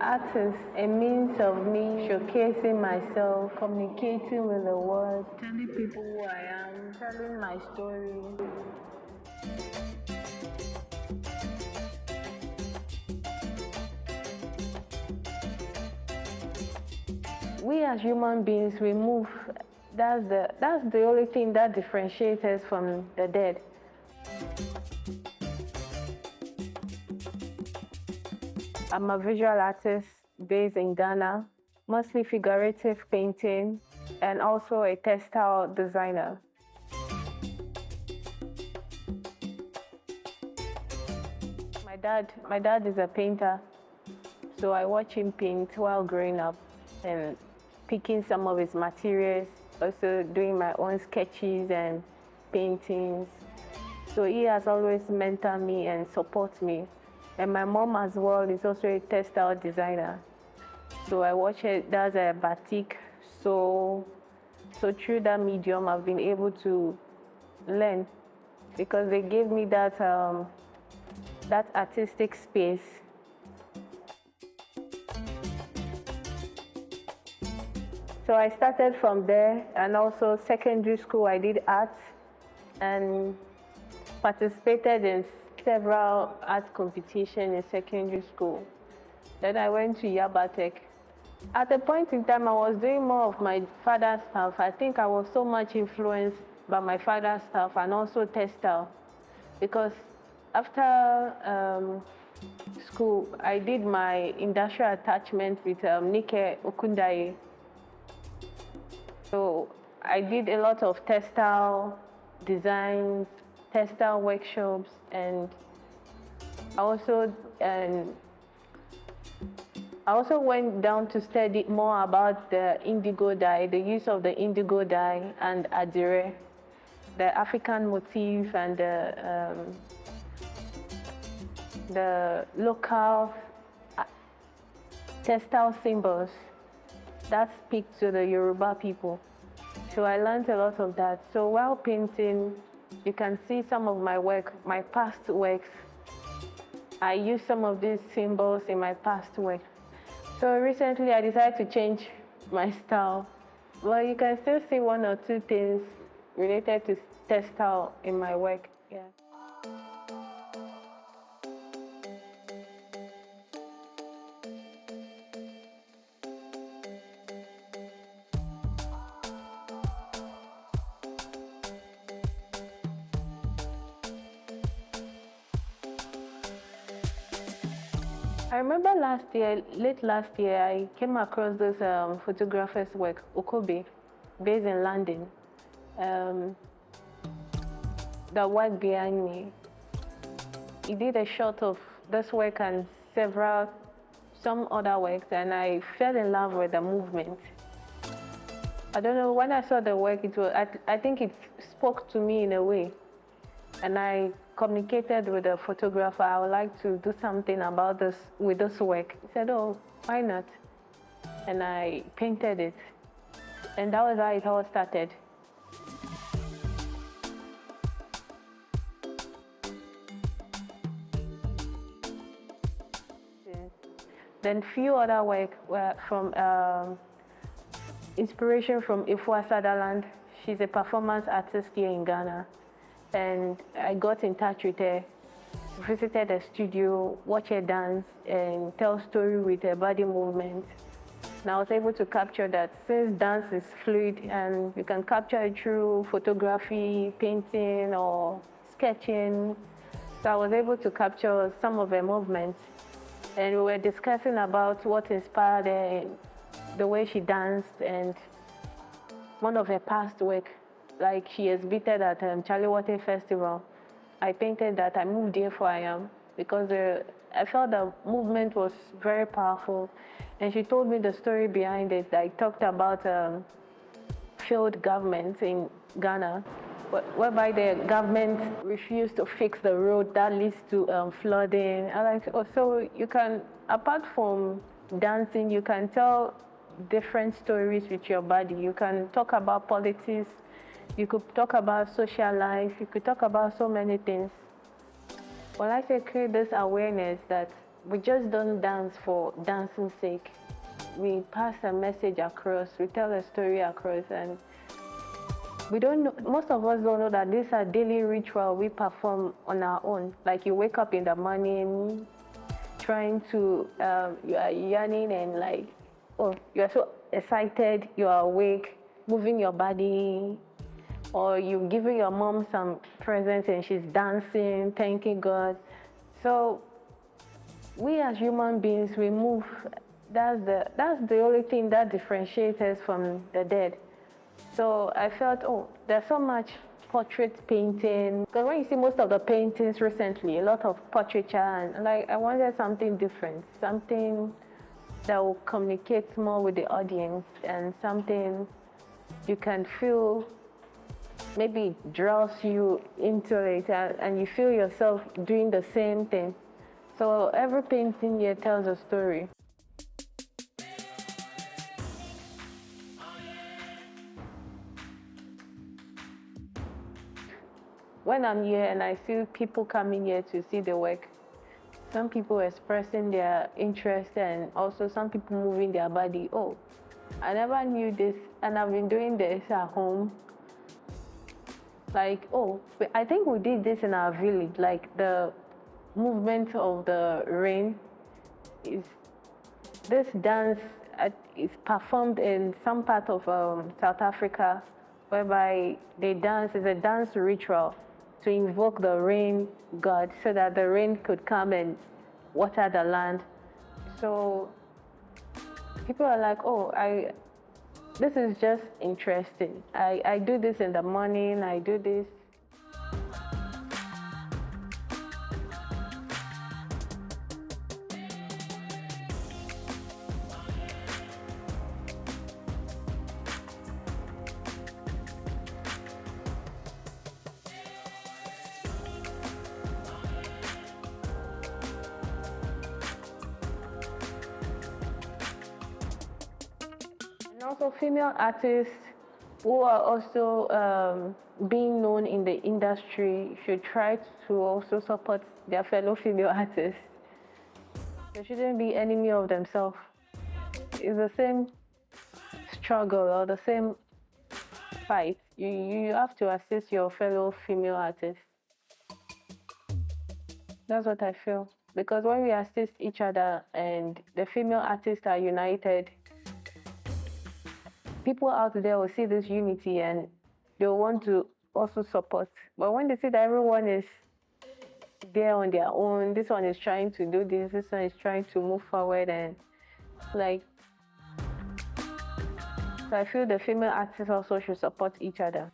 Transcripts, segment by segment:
Art is a means of me showcasing myself, communicating with the world, telling people who I am, telling my story. We as human beings, we move. That's the only thing that differentiates us from the dead. I'm a visual artist based in Ghana, mostly figurative painting, and also a textile designer. My dad is a painter, so I watch him paint while growing up and picking some of his materials, also doing my own sketches and paintings. So he has always mentored me and supported me. And my mom as well is also a textile designer. So I watch her does a batik. So through that medium, I've been able to learn because they gave me that artistic space. So I started from there, and also secondary school I did art and participated in several art competitions in secondary school. Then I went to Yabatech. At a point in time, I was doing more of my father's stuff. I think I was so much influenced by my father's stuff and also textile, because after school, I did my industrial attachment with Nike Okundaye. So I did a lot of textile designs, textile workshops, and I also went down to study more about the indigo dye, the use of the indigo dye and adire, the African motif and the local textile symbols that speak to the Yoruba people. So I learned a lot of that. So while painting, you can see some of my work, my past works. I use some of these symbols in my past work. So recently I decided to change my style. Well, you can still see one or two things related to textile in my work. Yeah. I remember late last year, I came across this photographer's work, Okobe, based in London. The work behind me. He did a shot of this work and some other works, and I fell in love with the movement. I don't know, when I saw the work, I think it spoke to me in a way. And I communicated with the photographer, I would like to do something about this with this work. He said, oh, why not? And I painted it. And that was how it all started. Then few other work were from inspiration from Ifua Sutherland. She's a performance artist here in Ghana. And I got in touch with her, visited the studio, watched her dance, and tell story with her body movement. And I was able to capture that, since dance is fluid and you can capture it through photography, painting, or sketching. So I was able to capture some of her movements. And we were discussing about what inspired her, the way she danced, and one of her past work. Like she exhibited at Charlie Water Festival. I painted that. I moved here for I am because I felt the movement was very powerful. And she told me the story behind it. I talked about failed government in Ghana, whereby the government refused to fix the road that leads to flooding. And so you can, apart from dancing, you can tell different stories with your body. You can talk about politics. You could talk about social life. You could talk about so many things. Well, I say create this awareness that we just don't dance for dancing's sake. We pass a message across, we tell a story across, and we don't know, most of us don't know that these are daily ritual we perform on our own. Like you wake up in the morning, trying to, you are yearning and like, oh, you are so excited, you are awake, moving your body, or you giving your mom some presents and she's dancing, thanking God. So we as human beings, we move. That's the only thing that differentiates us from the dead. So I felt, oh, there's so much portrait painting. Because when you see most of the paintings recently, a lot of portraiture, and like I wanted something different, something that will communicate more with the audience, and something you can feel, maybe it draws you into it, and you feel yourself doing the same thing. So every painting here tells a story. When I'm here and I see people coming here to see the work, some people expressing their interest and also some people moving their body. Oh, I never knew this and I've been doing this at home. Like, oh, I think we did this in our village, like the movement of the rain is, this dance is performed in some part of South Africa, whereby they dance, is a dance ritual to invoke the rain god so that the rain could come and water the land. So people are like, oh, this is just interesting. I do this in the morning, I do this. And also female artists who are also being known in the industry should try to also support their fellow female artists. They shouldn't be enemy of themselves. It's the same struggle or the same fight. You have to assist your fellow female artists. That's what I feel. Because when we assist each other and the female artists are united, people out there will see this unity and they'll want to also support. But when they see that everyone is there on their own, this one is trying to do this one is trying to move forward, and like, so I feel the female artists also should support each other.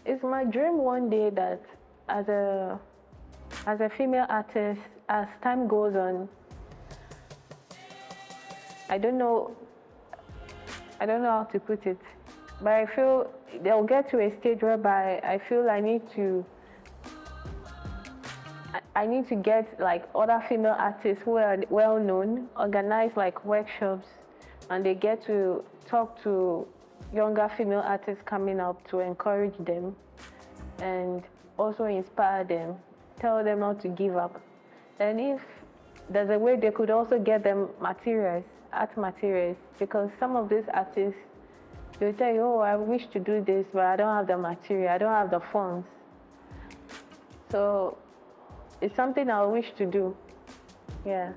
It's my dream one day that as a female artist, as time goes on, I don't know how to put it, but I feel they'll get to a stage whereby I feel I need to get like other female artists who are well known, organize like workshops, and they get to talk to younger female artists coming up to encourage them and also inspire them, tell them not to give up. And if there's a way they could also get them materials, art materials, because some of these artists, they'll tell you, oh, I wish to do this, but I don't have the material, I don't have the funds. So it's something I wish to do, yeah.